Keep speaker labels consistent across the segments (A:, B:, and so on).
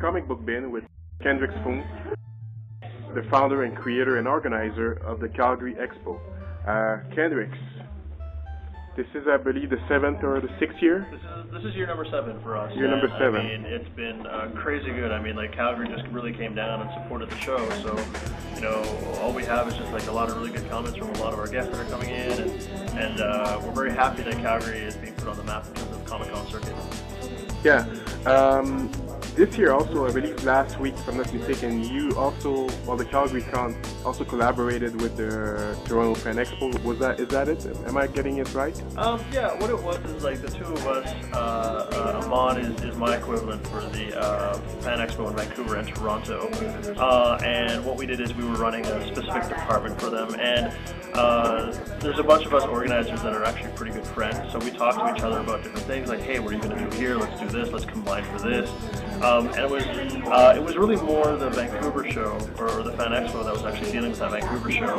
A: Comic Book Bin with Kandrix Foong, the founder and creator and organizer of the Calgary Expo. Kandrix, this is, I believe, the 7th or the 6th year?
B: This is year number 7 for us.
A: Year number 7.
B: I mean, it's been crazy good. I mean, like, Calgary just really came down and supported the show. So, you know, all we have is just like a lot of really good comments from a lot of our guests that are coming in, and we're very happy that Calgary is being put on the map in terms of the Comic-Con circuit.
A: Yeah. This year also, I believe last week, if I'm not mistaken, you also, well, the Calgary Con also collaborated with the Toronto Fan Expo. Is that it? Am I getting it right?
B: Yeah, what it was is like the two of us, Amon is my equivalent for the Fan Expo in Vancouver and Toronto. And what we did is we were running a specific department for them, and there's a bunch of us organizers that are actually pretty good friends, so we talk to each other about different things, like, hey, what are you going to do here? Let's do this, let's combine for this. And it was really more the Vancouver show, or the Fan Expo, that was actually dealing with that Vancouver show,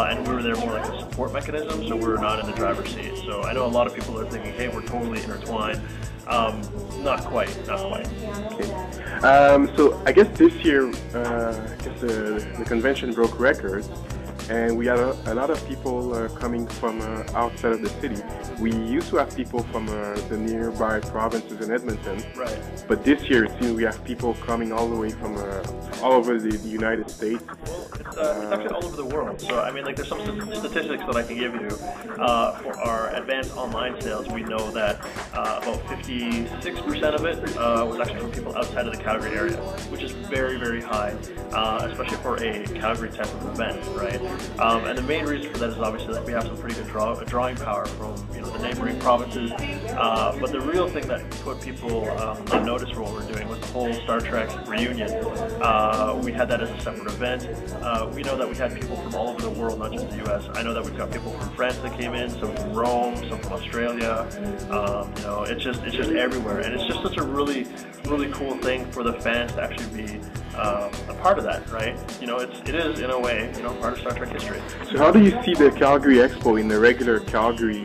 B: and we were there more like a support mechanism, so we were not in the driver's seat. So I know a lot of people are thinking, hey, we're totally intertwined. Not quite.
A: Okay. So I guess this year, the convention broke records, and we had a lot of people coming from outside of the city. We used to have people from the nearby provinces in Edmonton,
B: right?
A: But this year it seems we have people coming all the way from all over the United States.
B: Well, it's actually all over the world. So I mean, like, there's some statistics that I can give you for our advanced online sales. We know that about 56% of it was actually from people outside of the Calgary area, which is very, very high, especially for a Calgary type of event, right? And the main reason for that is obviously that we have some pretty good drawing power from, you know, the neighboring provinces. But the real thing that put people on notice for what we're doing was the whole Star Trek reunion. We had that as a separate event. We know that we had people from all over the world, not just the U.S. I know that we've got people from France that came in, some from Rome, some from Australia. You know, it's just everywhere, and it's just such a really cool thing for the fans to actually be a part of that, right? You know, it is in a way, you know, part of Star Trek history.
A: So how do you see the Calgary Expo in the regular Calgary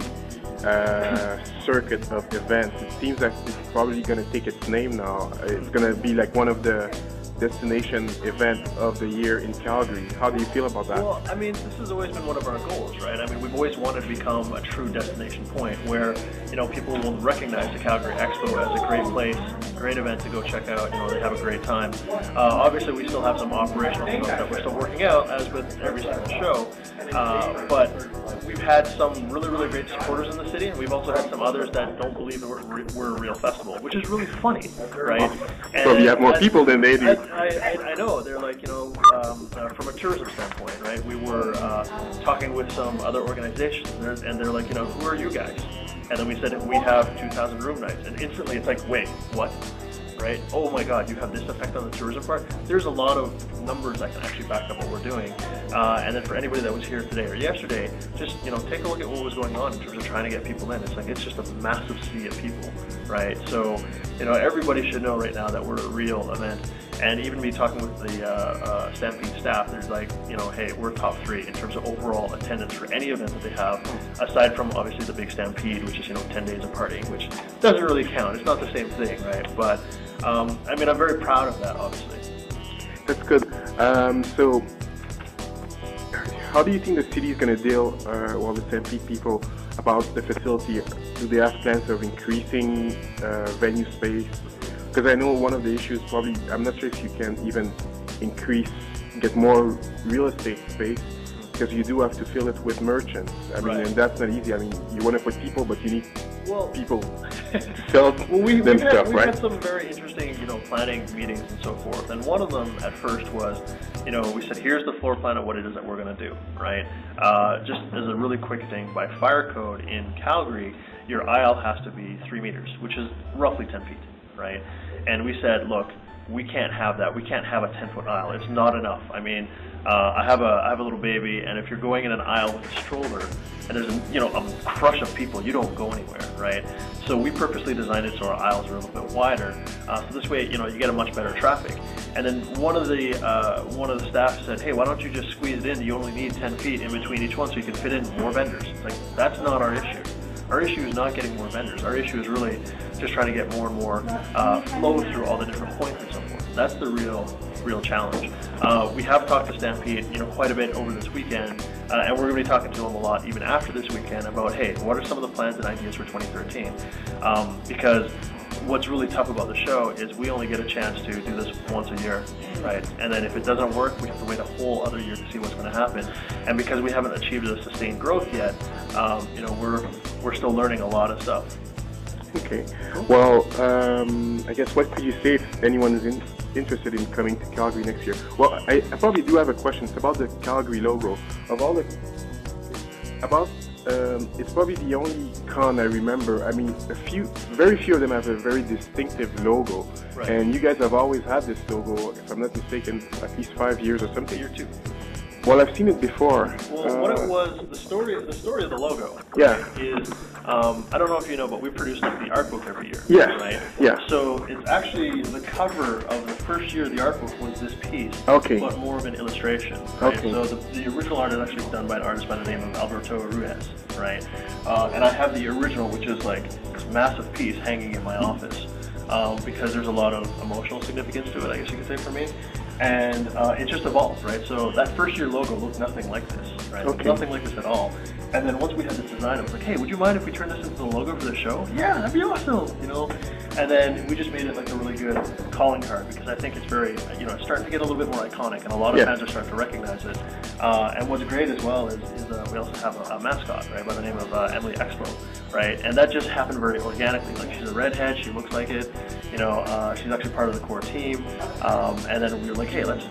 A: circuit of events? It seems like it's probably going to take its name now. It's going to be like one of the destination event of the year in Calgary. How do you feel about that?
B: Well, I mean, this has always been one of our goals, right? I mean, we've always wanted to become a true destination point where, you know, people will recognize the Calgary Expo as a great place, great event to go check out. You know, they have a great time. Obviously, we still have some operational stuff that we're still working out, as with every single show. But we've had some really great supporters in the city, and we've also had some others that don't believe that we're a real festival, which is really funny, right?
A: So you have more people than they do.
B: I know. They're like, you know, from a tourism standpoint, right? We were talking with some other organizations, and they're like, you know, who are you guys? And then we said, we have 2,000 room nights. And instantly it's like, wait, what? Right? Oh my God, you have this effect on the tourism part? There's a lot of numbers that can actually back up what we're doing. And then for anybody that was here today or yesterday, just, you know, take a look at what was going on in terms of trying to get people in. It's like, it's just a massive sea of people, right? So, you know, everybody should know right now that we're a real event. And even me talking with the Stampede staff, there's like, you know, hey, we're top 3 in terms of overall attendance for any event that they have, aside from obviously the big Stampede, which is, you know, 10 days of partying, which doesn't really count. It's not the same thing, right? But, I mean, I'm very proud of that, obviously.
A: That's good. So, how do you think the city is going to deal, well, the Stampede people, about the facility? Do they have plans of increasing venue space? Because I know one of the issues probably, I'm not sure if you can even get more real estate space, because you do have to fill it with merchants. I mean, and that's not easy. I mean, you want to put people, but you need people to sell them stuff, right?
B: We had some very interesting, you know, planning meetings and so forth. And one of them at first was, you know, we said, here's the floor plan of what it is that we're going to do, right? Just as a really quick thing, by fire code in Calgary, your aisle has to be 3 meters, which is roughly 10 feet. Right? And we said, look, we can't have that. We can't have a 10-foot aisle. It's not enough. I mean, I have a little baby, and if you're going in an aisle with a stroller, and there's a crush of people, you don't go anywhere, right? So we purposely designed it so our aisles are a little bit wider, so this way, you know, you get a much better traffic. And then one of the staff said, hey, why don't you just squeeze it in? You only need 10 feet in between each one, so you can fit in more vendors. It's like, that's not our issue. Our issue is not getting more vendors. Our issue is really just trying to get more and more flow through all the different points and so forth. That's the real challenge. We have talked to Stampede, quite a bit over this weekend, and we're going to be talking to them a lot even after this weekend about, hey, what are some of the plans and ideas for 2013? Because what's really tough about the show is we only get a chance to do this once a year, right? And then if it doesn't work, we have to wait a whole other year to see what's going to happen. And because we haven't achieved a sustained growth yet, we're still learning a lot of stuff.
A: Okay. Well, I guess what could you say if anyone is interested in coming to Calgary next year? Well, I probably do have a question. It's about the Calgary logo. It's probably the only con I remember. I mean, very few of them have a very distinctive logo.
B: Right.
A: And you guys have always had this logo, if I'm not mistaken, at least 5 years or something.
B: Year 2.
A: Well, I've seen it before.
B: Well, what it was, the story of the logo,
A: yeah,
B: is I don't know if you know, but we produce like the art book every year.
A: Yeah.
B: Right.
A: Yeah.
B: So it's actually the cover of the first year of the art book was this piece.
A: Okay.
B: But more of an illustration. Right?
A: Okay.
B: So the original art is actually done by an artist by the name of Alberto Ruiz. Right. And I have the original, which is like this massive piece hanging in my office because there's a lot of emotional significance to it, I guess you could say, for me. And it just evolved, right? So that first year logo looked nothing like this, right?
A: Okay.
B: Nothing like this at all. And then once we had this design, it was like, hey, would you mind if we turn this into the logo for the show? Yeah, that'd be awesome, And then we just made it like a really good calling card because I think it's very, it's starting to get a little bit more iconic, and a lot of fans are starting to recognize it. And what's great as well is we also have a mascot, right, by the name of Emily Expo, right? And that just happened very organically. Like, she's a redhead, she looks like it, she's actually part of the core team. And then we were like, hey, let's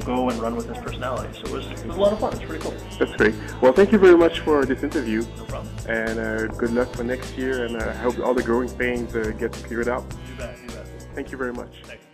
B: go and run with this personality. So it was a lot of fun. It's pretty cool.
A: That's great. Well, thank you very much for this interview.
B: No problem.
A: And good luck for next year, and I hope all the growing pains get cleared out.
B: You bet.
A: Thank you very much.
B: Thanks.